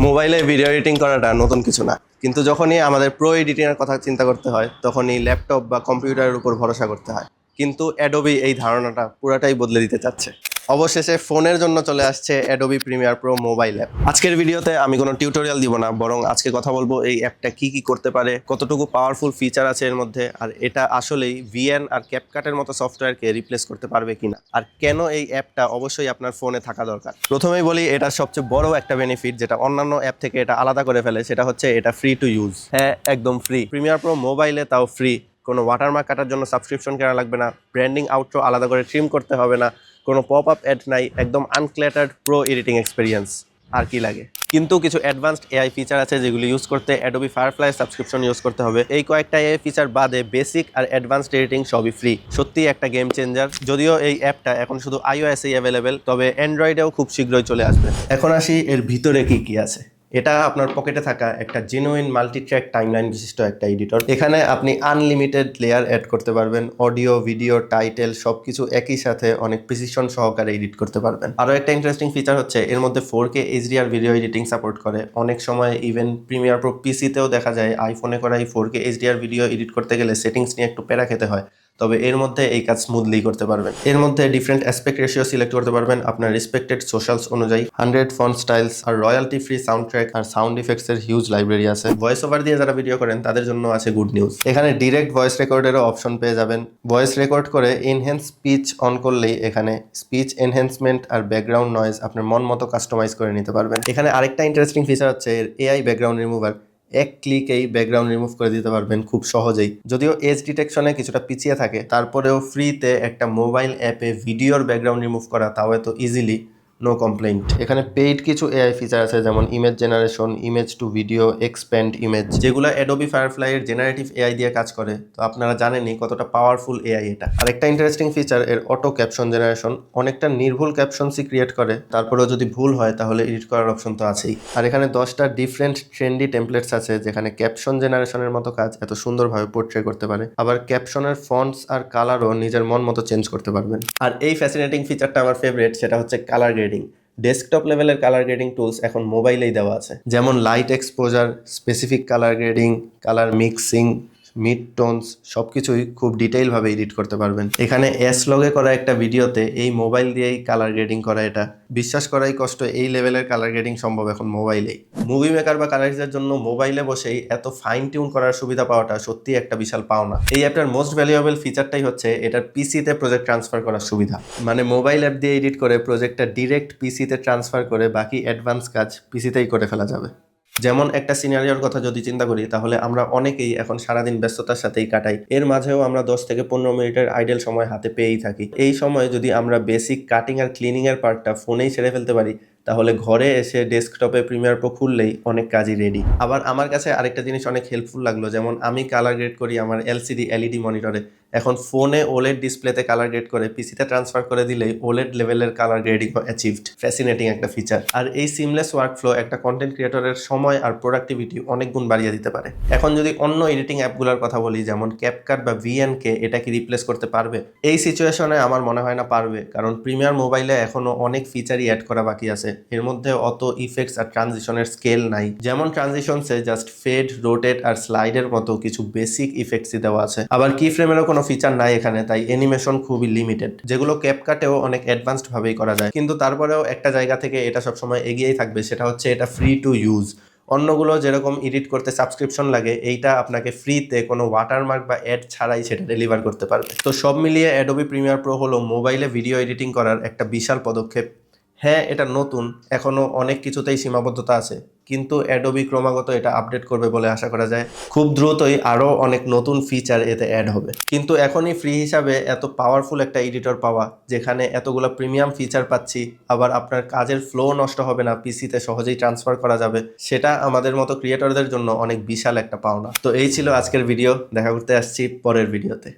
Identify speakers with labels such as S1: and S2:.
S1: মোবাইলে video editing করাটা নতুন কিছু না, কিন্তু যখনই আমাদের প্রো এডিটিংয়ের কথা চিন্তা করতে হয় তখনই ল্যাপটপ বা কম্পিউটারের উপর ভরসা করতে হয়। কিন্তু অ্যাডোবি এই ধারণাটা পুরাটাই বদলে দিতে চাচ্ছে। অবশেষে ফোনের জন্য চলে আসছে Adobe Premiere Pro mobile app. আজকের ভিডিওতে আমি কোনো টিউটোরিয়াল দিব না, বরং আজকে কথা বলবো এই অ্যাপটা কি কি করতে পারে, কতটুকু পাওয়ারফুল ফিচার আছে এর মধ্যে, আর এটা আসলেই ভিএন আর ক্যাপকাটের মতো সফটওয়্যারকে রিপ্লেস করতে পারবে কিনা, আর কেন এই অ্যাপটা অবশ্যই আপনার ফোনে থাকা দরকার। প্রথমেই বলি, এটার সবচেয়ে বড় একটা বেনিফিট যেটা অন্যান্য অ্যাপ থেকে এটা আলাদা করে ফেলে, সেটা হচ্ছে এটা ফ্রি টু ইউজ। হ্যাঁ, একদম ফ্রি। প্রিমিয়ার প্রো মোবাইলে তাও ফ্রি। কোনো ওয়াটারমার্ক কাটার জন্য সাবস্ক্রিপশন কেনা লাগবে না, ব্র্যান্ডিং আউটরো আলাদা করে ট্রিম করতে হবে না, কোনো পপ আপ অ্যাড নাই, একদম আনক্ল্যাটার্ড প্রো এডিটিং এক্সপিরিয়েন্স। আর কি লাগে? কিন্তু কিছু অ্যাডভান্সড এআই ফিচার আছে যেগুলি ইউজ করতে অ্যাডোবি ফায়ারফ্লাই সাবস্ক্রিপশন ইউজ করতে হবে। এই কয়েকটা এআই ফিচার বাদে বেসিক আর অ্যাডভান্সড এডিটিং সবই ফ্রি। সত্যি একটা গেম চেঞ্জার। যদিও এই অ্যাপটা এখন শুধু iOS-এই অ্যাভেলেবেল, তবে অ্যান্ড্রয়েডেও খুব শীঘ্রই চলে আসবে। এখন আসি এর ভিতরে কি কি আছে। এটা আপনার পকেটে থাকা একটা জেনুইন মাল্টিট্র্যাক টাইমলাইন বিশিষ্ট একটা এডিটর। এখানে আপনি আনলিমিটেড লেয়ার অ্যাড করতে পারবেন, অডিও, ভিডিও, টাইটেল সবকিছু একই সাথে অনেক প্রিসিশন সহকারে এডিট করতে পারবেন। আরও একটা ইন্টারেস্টিং ফিচার হচ্ছে এর মধ্যে 4K HDR video editing support করে। অনেক সময় ইভেন প্রিমিয়ার প্রো পিসিতেও দেখা যায় আইফোনে করা এই 4K HDR ভিডিও এডিট করতে গেলে সেটিংস নিয়ে একটু প্যারা খেতে হয়, তবে এর মধ্যে এই কাজ স্মুথলি করতে পারবেন। এর মধ্যে ডিফারেন্ট অ্যাসপেক্ট রেশিও সিলেক্ট করতে পারবেন আপনার রেসপেক্টেড সোশ্যালস অনুযায়ী। 100 ফন্ট স্টাইলস আর রয়্যালটি ফ্রি সাউন্ড ট্র্যাক আর সাউন্ড ইফেক্টস এর হিউজ লাইব্রেরি আছে। ভয়েস ওভার দিয়ে যারা ভিডিও করেন তাদের জন্য আছে গুড নিউজ। এখানে ডিরেক্ট ভয়েস রেকর্ডেরও অপশন পেয়ে যাবেন। ভয়েস রেকর্ড করে এনহ্যান্স স্পিচ অন করলেই এখানে স্পিচ এনহ্যান্সমেন্ট আর ব্যাকগ্রাউন্ড নয়েজ আপনার মন মতো কাস্টমাইজ করে নিতে পারবেন। এখানে আরেকটা ইন্টারেস্টিং ফিচার হচ্ছে এর এআই ব্যাকগ্রাউন্ড রিমুভার। এক ক্লিকেই ব্যাকগ্রাউন্ড রিমুভ করে দিতে পারবেন খুব সহজেই। যদিও এজ ডিটেকশনে কিছুটা পিছিয়ে থাকে, তারপরেও ফ্রিতে একটা মোবাইল অ্যাপে ভিডিওর ব্যাকগ্রাউন্ড রিমুভ করা, তাও এত ইজিলি, নো কমপ্লেইন্ট। এখানে পেইড কিছু এআই ফিচার আছে, যেমন image generation, image to video, expand image, যেগুলো অ্যাডোবি ফায়ারফ্লাই এর জেনারেটিভ এআই দিয়ে কাজ করে। তো আপনারা জানেনই কতটা পাওয়ারফুল এআই এটা। আর একটা ইন্টারেস্টিং ফিচার এর অটো ক্যাপশন জেনারেশন। অনেকটা নির্ভুল ক্যাপশনসই ক্রিয়েট করে, তারপরেও যদি ভুল হয় তাহলে এডিট করার অপশন তো আছেই। আর এখানে 10টা ডিফারেন্ট ট্রেন্ডি টেমপ্লেটস আছে যেখানে ক্যাপশন জেনারেশনের মতো কাজ এত সুন্দরভাবে পোর্ট্রে করতে পারে। আবার ক্যাপশনের ফন্টস আর কালারও নিজের মন মতো চেঞ্জ করতে পারবেন। আর এই ফ্যাসিনেটিং ফিচারটা আমার ফেভারিট, সেটা হচ্ছে কালার গ্রেডিং। ডেস্কটপ লেভেলের কালার গ্রেডিং টুলস এখন মোবাইলেই দেওয়া আছে, যেমন light exposure, specific colour grading, colour mixing, mid tones সবকিছুই খুব ডিটেইলভাবে এডিট করতে পারবেন। এখানে লগে করা একটা ভিডিওতে এই মোবাইল দিয়েই কালার গ্রেডিং করা, এটা বিশ্বাস করাই কষ্ট। এই লেভেলের কালার গ্রেডিং সম্ভব এখন মোবাইলেই। মুভি মেকার বা কালারিস্টের জন্য মোবাইলে বসেই এত ফাইন টিউন করার সুবিধা পাওয়াটা সত্যি একটা বিশাল পাওনা। এই অ্যাপটার মোস্ট ভ্যালুয়েবল ফিচারটাই হচ্ছে এটার পিসিতে প্রজেক্ট ট্রান্সফার করার সুবিধা। মানে মোবাইল অ্যাপ দিয়ে এডিট করে প্রজেক্টটা ডিরেক্ট পিসিতে ট্রান্সফার করে বাকি অ্যাডভান্স কাজ পিসিতেই করে ফেলা যাবে। যেমন একটা সিনারিওর কথা যদি চিন্তা করি, তাহলে আমরা অনেকেই এখন সারাদিন ব্যস্ততার সাথেই কাটাই। এর মাঝেও আমরা 10 থেকে 15 মিনিটের আইডেল সময় হাতে পেয়েই থাকি। এই সময় যদি আমরা বেসিক কাটিং আর ক্লিনিং এর পার্টটা ফোনেই সেরে ফেলতে পারি, তাহলে ঘরে এসে ডেস্কটপে প্রিমিয়ার প্রো খুললেই অনেক কাজই রেডি। আবার আমার কাছে আরেকটা জিনিস অনেক হেল্পফুল লাগলো, যেমন আমি কালার গ্রেড করি আমার এলসিডি এলইডি মনিটরে। এখন ফোনে ওলেড ডিসপ্লেতে কালার গ্রেড করে পিসিতে ট্রান্সফার করে দিলেই ওলেড লেভেলের কালার গ্রেডিং অ্যাচিভড। ফ্যাসিনেটিং একটা ফিচার। আর এই সিমলেস ওয়ার্কফ্লো একটা কন্টেন্ট ক্রিয়েটরের সময় আর প্রোডাক্টিভিটি অনেক গুণ বাড়িয়ে দিতে পারে। এখন যদি অন্য এডিটিং অ্যাপগুলোর কথা বলি, যেমন ক্যাপকাট বা ভিএনকে, এটা কি রিপ্লেস করতে পারবে? এই সিচুয়েশনে আমার মনে হয় না পারবে, কারণ প্রিমিয়ার মোবাইলে এখনো অনেক ফিচারই অ্যাড করা বাকি আছে। এর মধ্যে অত ইফেক্টস আর ট্রানজিশনের স্কেল নাই। যেমন ট্রানজিশনসে জাস্ট ফেড, রোটেট আর স্লাইডের মতো কিছু বেসিক ইফেক্টসই দেওয়া আছে। আবার কি ফ্রেমেরও কোনো ফিচার নাই এখানে, তাই অ্যানিমেশন খুবই লিমিটেড, যেগুলো ক্যাপকাটেও অনেক অ্যাডভান্সড ভাবেই করা যায়। কিন্তু তারপরেও একটা জায়গা থেকে এটা সবসময় এগিয়েই থাকবে, সেটা হচ্ছে এটা ফ্রি টু ইউজ। অন্যগুলো যেরকম এডিট করতে সাবস্ক্রিপশন লাগে, এইটা আপনাকে ফ্রিতে কোনো ওয়াটারমার্ক বা অ্যাড ছাড়াই সেটা ডেলিভার করতে পারবে। তো সব মিলিয়ে অ্যাডোবি প্রিমিয়ার প্রো হলো মোবাইলে ভিডিও এডিটিং করার একটা বিশাল পদক্ষেপ। হ্যাঁ, এটা নতুন, এখনও অনেক কিছুতেই সীমাবদ্ধতা আছে, কিন্তু অ্যাডোবি ক্রমাগত এটা আপডেট করবে বলে আশা করা যায়। খুব দ্রুতই আরও অনেক নতুন ফিচার এতে অ্যাড হবে। কিন্তু এখনই ফ্রি হিসাবে এত পাওয়ারফুল একটা এডিটর পাওয়া, যেখানে এতগুলো প্রিমিয়াম ফিচার পাচ্ছি, আবার আপনার কাজের ফ্লো নষ্ট হবে না, পিসিতে সহজেই ট্রান্সফার করা যাবে, সেটা আমাদের মতো ক্রিয়েটরদের জন্য অনেক বিশাল একটা পাওনা। তো এই ছিল আজকের ভিডিও। দেখা করতে আসছি পরের ভিডিওতে।